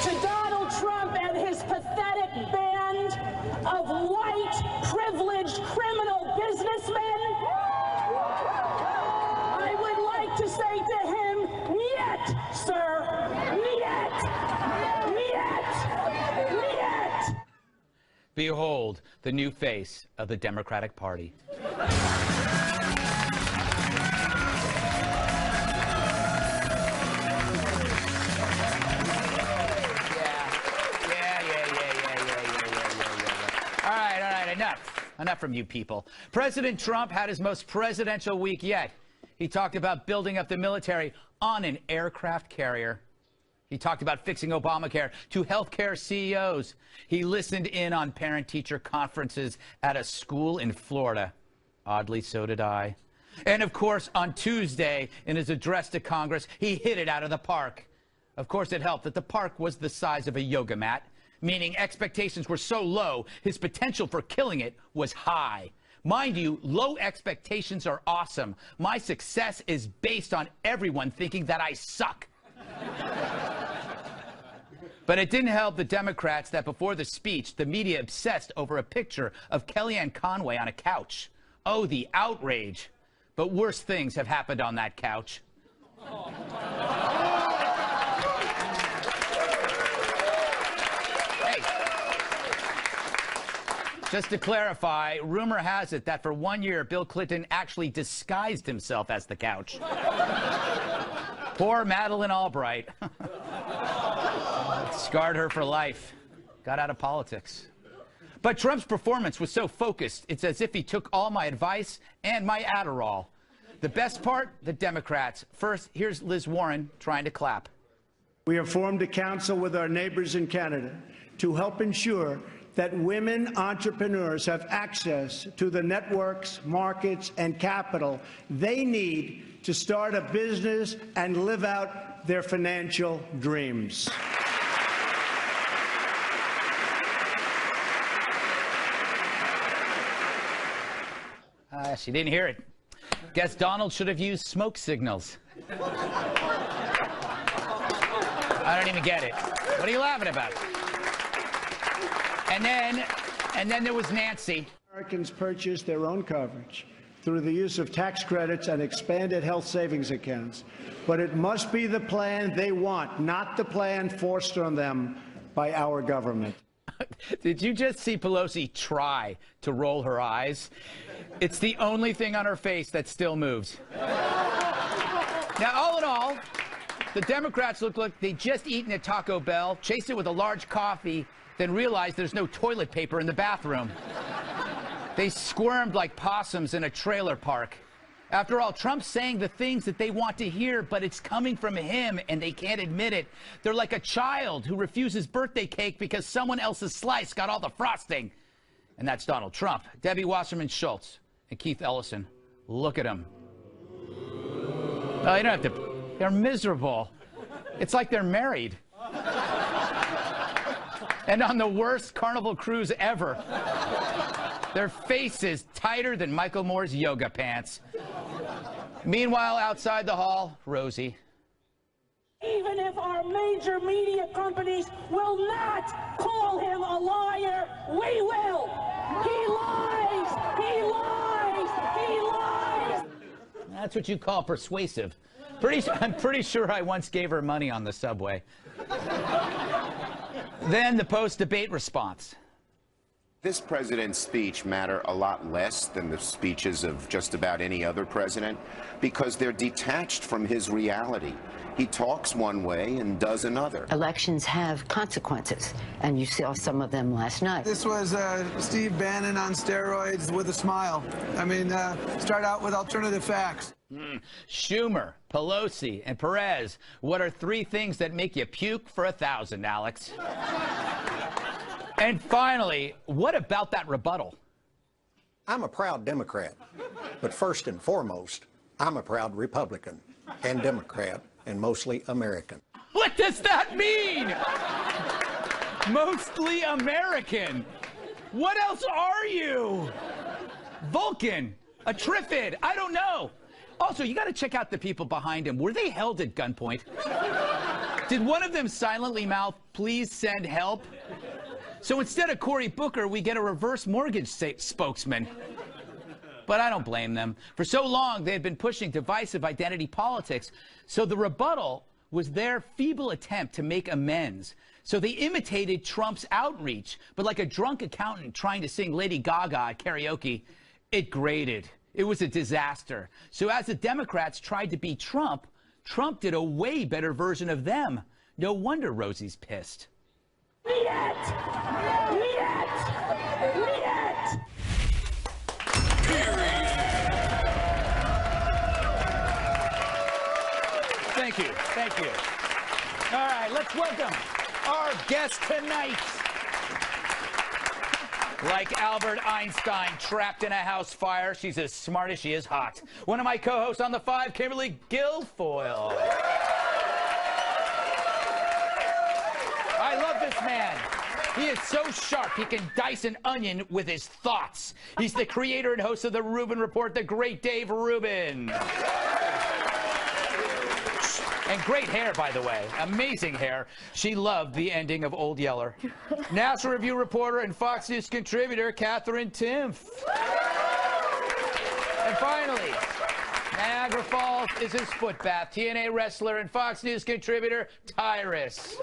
To Donald Trump and his pathetic band of white, privileged, criminal businessmen, I would like to say to him, niet, sir, niet, niet, niet. Behold the new face of the Democratic Party. Enough from you people. President Trump had his most presidential week yet. He talked about building up the military on an aircraft carrier. He talked about fixing Obamacare to healthcare CEOs. He listened in on parent-teacher conferences at a school in Florida. Oddly, so did I. And of course, on Tuesday, in his address to Congress, he hit it out of the park. Of course, it helped that the park was the size of a yoga mat, meaning expectations were so low, his potential for killing it was high. Mind you, low expectations are awesome. My success is based on everyone thinking that I suck. But it didn't help the Democrats that before the speech, the media obsessed over a picture of Kellyanne Conway on a couch. Oh, the outrage. But worse things have happened on that couch. Just to clarify, rumor has it that for 1 year, Bill Clinton actually disguised himself as the couch. Poor Madeleine Albright. Scarred her for life. Got out of politics. But Trump's performance was so focused, it's as if he took all my advice and my Adderall. The best part, the Democrats. First, here's Liz Warren trying to clap. We have formed a council with our neighbors in Canada to help ensure that women entrepreneurs have access to the networks, markets, and capital they need to start a business and live out their financial dreams. She didn't hear it. Guess Donald should have used smoke signals. I don't even get it. What are you laughing about? And then there was Nancy. Americans purchase their own coverage through the use of tax credits and expanded health savings accounts. But it must be the plan they want, not the plan forced on them by our government. Did you just see Pelosi try to roll her eyes? It's the only thing on her face that still moves. Now, all in all, the Democrats look like they just eaten at Taco Bell, chased it with a large coffee, then realized there's no toilet paper in the bathroom. They squirmed like possums in a trailer park. After all, Trump's saying the things that they want to hear, but it's coming from him, and they can't admit it. They're like a child who refuses birthday cake because someone else's slice got all the frosting. And that's Donald Trump. Debbie Wasserman Schultz and Keith Ellison. Look at them. Oh, you don't have to. They're miserable. It's like they're married. And on the worst Carnival cruise ever. Their faces tighter than Michael Moore's yoga pants. Meanwhile, outside the hall, Rosie. Even if our major media companies will not call him a liar, we will. He lies! He lies! He lies! That's what you call persuasive. I'm pretty sure I once gave her money on the subway. Then the post-debate response. This president's speech matter a lot less than the speeches of just about any other president because they're detached from his reality. He talks one way and does another. Elections have consequences, and you saw some of them last night. This was Steve Bannon on steroids with a smile. I mean, start out with alternative facts. Schumer, Pelosi, and Perez. What are three things that make you puke for 1,000, Alex? And finally, what about that rebuttal? I'm a proud Democrat, but first and foremost, I'm a proud Republican and Democrat and mostly American. What does that mean? Mostly American. What else are you? Vulcan, a Trifid, I don't know. Also, you got to check out the people behind him. Were they held at gunpoint? Did one of them silently mouth, "Please send help"? So instead of Cory Booker, we get a reverse mortgage spokesman. But I don't blame them. For so long, they had been pushing divisive identity politics. So the rebuttal was their feeble attempt to make amends. So they imitated Trump's outreach. But like a drunk accountant trying to sing Lady Gaga at karaoke, it grated. It was a disaster. So as the Democrats tried to beat Trump, Trump did a way better version of them. No wonder Rosie's pissed. Thank you. Thank you. All right, let's welcome our guest tonight. Like Albert Einstein trapped in a house fire, she's as smart as she is hot. One of my co-hosts on The Five, Kimberly Guilfoyle. I love this man. He is so sharp, he can dice an onion with his thoughts. He's the creator and host of the Rubin Report, the great Dave Rubin. And great hair, by the way. Amazing hair. She loved the ending of Old Yeller. National Review reporter and Fox News contributor, Katherine Timpf. And finally, Niagara Falls is his foot bath. TNA wrestler and Fox News contributor, Tyrus.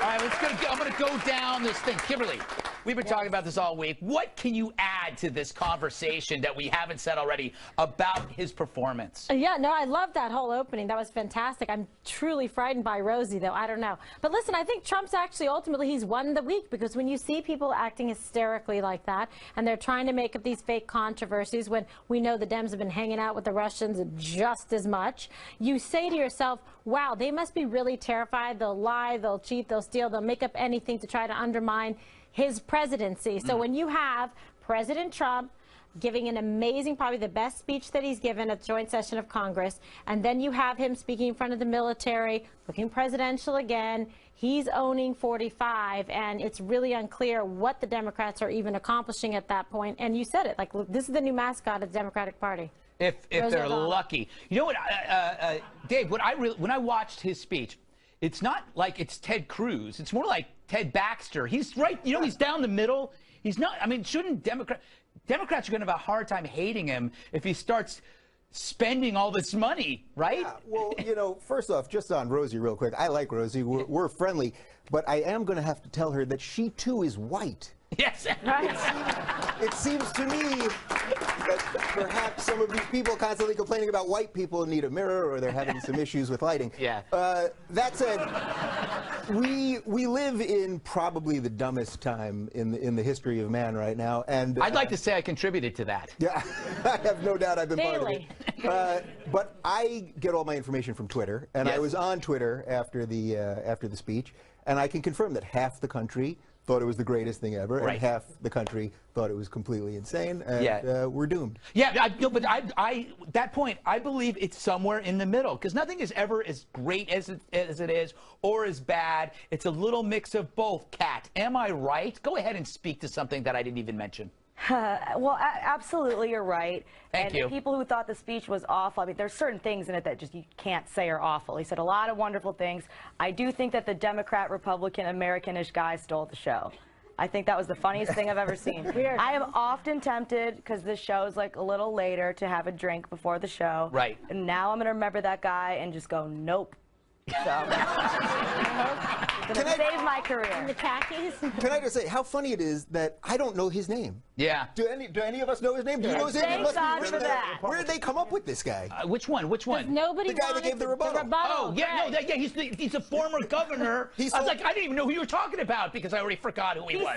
All right, I'm going to go down this thing. Kimberly, we've been talking about this all week. What can you add to this conversation that we haven't said already about his performance? Yeah, no, I love that whole opening. That was fantastic. I'm truly frightened by Rosie, though. I don't know. But listen, I think Trump's actually, ultimately, he's won the week, because when you see people acting hysterically like that, and they're trying to make up these fake controversies when we know the Dems have been hanging out with the Russians just as much, you say to yourself, wow, they must be really terrified. They'll lie, they'll cheat, they'll steal, they'll make up anything to try to undermine his presidency. So when you have President Trump giving an amazing, probably the best speech that he's given at the joint session of Congress, and then you have him speaking in front of the military, looking presidential again, he's owning 45, and it's really unclear what the Democrats are even accomplishing at that point. And you said it, like, look, this is the new mascot of the Democratic Party. If they're lucky. You know what, Dave, when I watched his speech, it's not like it's Ted Cruz. It's more like Ted Baxter. He's right, you know, he's down the middle. He's not, I mean, shouldn't Democrats are going to have a hard time hating him if he starts spending all this money, right? Yeah, well, you know, first off, just on Rosie real quick, I like Rosie. We're friendly, but I am going to have to tell her that she, too, is white. Yes. It seems to me that perhaps some of these people constantly complaining about white people need a mirror, or they're having some issues with lighting. Yeah. That said, we live in probably the dumbest time in the history of man right now, and I'd like to say I contributed to that. Yeah, I have no doubt I've been part of it. But I get all my information from Twitter, and I was on Twitter after the speech, and I can confirm that half the country thought it was the greatest thing ever, and half the country thought it was completely insane, and we're doomed. Yeah, but that point, I believe it's somewhere in the middle, because nothing is ever as great as it is, or as bad. It's a little mix of both, Kat. Am I right? Go ahead and speak to something that I didn't even mention. Well, absolutely, you're right. Thank you. People who thought the speech was awful, I mean, there's certain things in it that just you can't say are awful. He said a lot of wonderful things. I do think that the Democrat, Republican, Americanish guy stole the show. I think that was the funniest thing I've ever seen. Weird. I am often tempted, because this show's like a little later, to have a drink before the show. Right. And now I'm going to remember that guy and just go, nope. So, gonna save my career. In the khakis. Can I just say how funny it is that I don't know his name? Yeah. Do any of us know his name? Do you know his name? Thank God for that. Where did they come up with this guy? Which one? Which one? Nobody The guy that gave the rebuttal. Oh, yeah, no, he's a former governor. I was like, I didn't even know who you were talking about, because I already forgot who he was.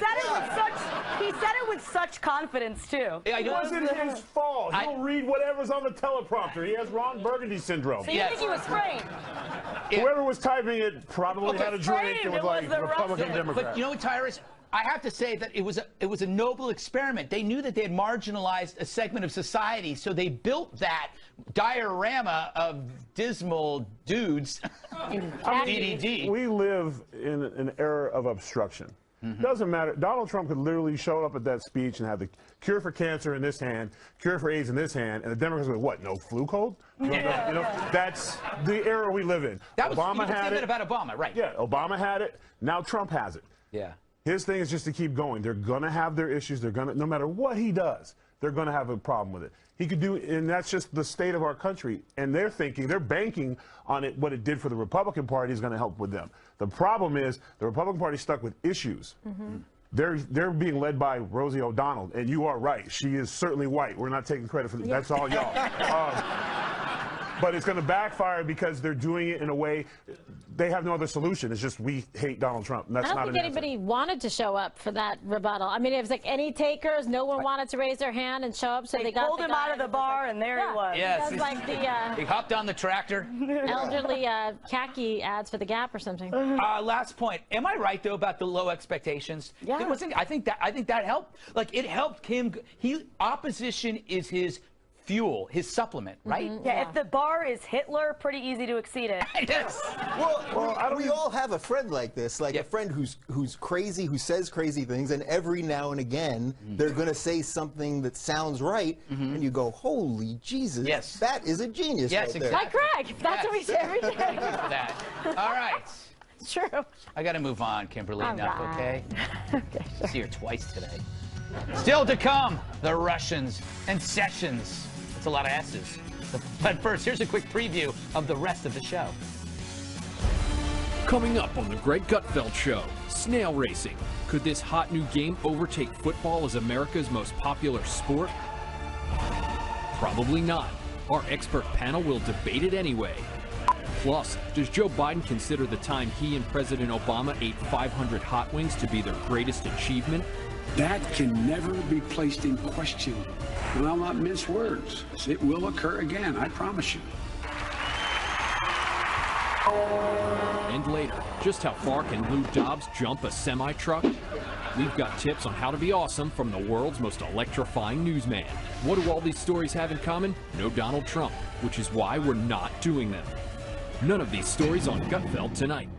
He said it with such confidence, too. It wasn't his fault. He'll read whatever's on the teleprompter. He has Ron Burgundy syndrome. So you think he was framed? Whoever was typing it probably had a drink and was like Republican, Democrat. But you know what, Tyrus? I have to say that it was a noble experiment. They knew that they had marginalized a segment of society, so they built that diorama of dismal dudes. DDD. We live in an era of obstruction. Doesn't matter. Donald Trump could literally show up at that speech and have the cure for cancer in this hand, cure for AIDS in this hand, and the Democrats would, what, no flu cold? That's the era we live in. Obama had it. About Obama, right? Yeah, Obama had it. Now Trump has it. Yeah. His thing is just to keep going. They're going to have their issues. They're going to, no matter what he does, they're going to have a problem with it. He could do, and that's just the state of our country. And they're thinking, they're banking on it. What it did for the Republican Party is going to help with them. The problem is the Republican Party is stuck with issues. They're being led by Rosie O'Donnell, and you are right. She is certainly white. We're not taking credit for that. That's all y'all. But it's going to backfire because they're doing it in a way they have no other solution. It's just we hate Donald Trump. And that's I don't think anybody wanted to show up for that rebuttal. I mean, it was like any takers. No one wanted to raise their hand and show up, so they got pulled him out of the bar, and there he was. Yes. It was like the he hopped on the tractor. elderly khaki ads for the Gap or something. Last point. Am I right though about the low expectations? Yeah. I think that helped. Like it helped him. Opposition is his fuel, his supplement, right? Yeah, if the bar is Hitler, pretty easy to exceed it. Yes. Well, we all have a friend like this, like a friend who's crazy, who says crazy things, and every now and again they're going to say something that sounds right, and you go, holy Jesus, that is a genius right there. Like Greg, that's what we say every day. Thank you for that. All right. It's true. I got to move on, Kimberly. Enough, okay? Okay, sure. See her twice today. Still to come, the Russians and Sessions. That's a lot of S's. But first, here's a quick preview of the rest of the show. Coming up on the Greg Gutfeld Show, snail racing. Could this hot new game overtake football as America's most popular sport? Probably not. Our expert panel will debate it anyway. Plus, does Joe Biden consider the time he and President Obama ate 500 hot wings to be their greatest achievement? That can never be placed in question. And I'll not mince words. It will occur again, I promise you. And later, just how far can Lou Dobbs jump a semi-truck? We've got tips on how to be awesome from the world's most electrifying newsman. What do all these stories have in common? No Donald Trump, which is why we're not doing them. None of these stories on Gutfeld tonight.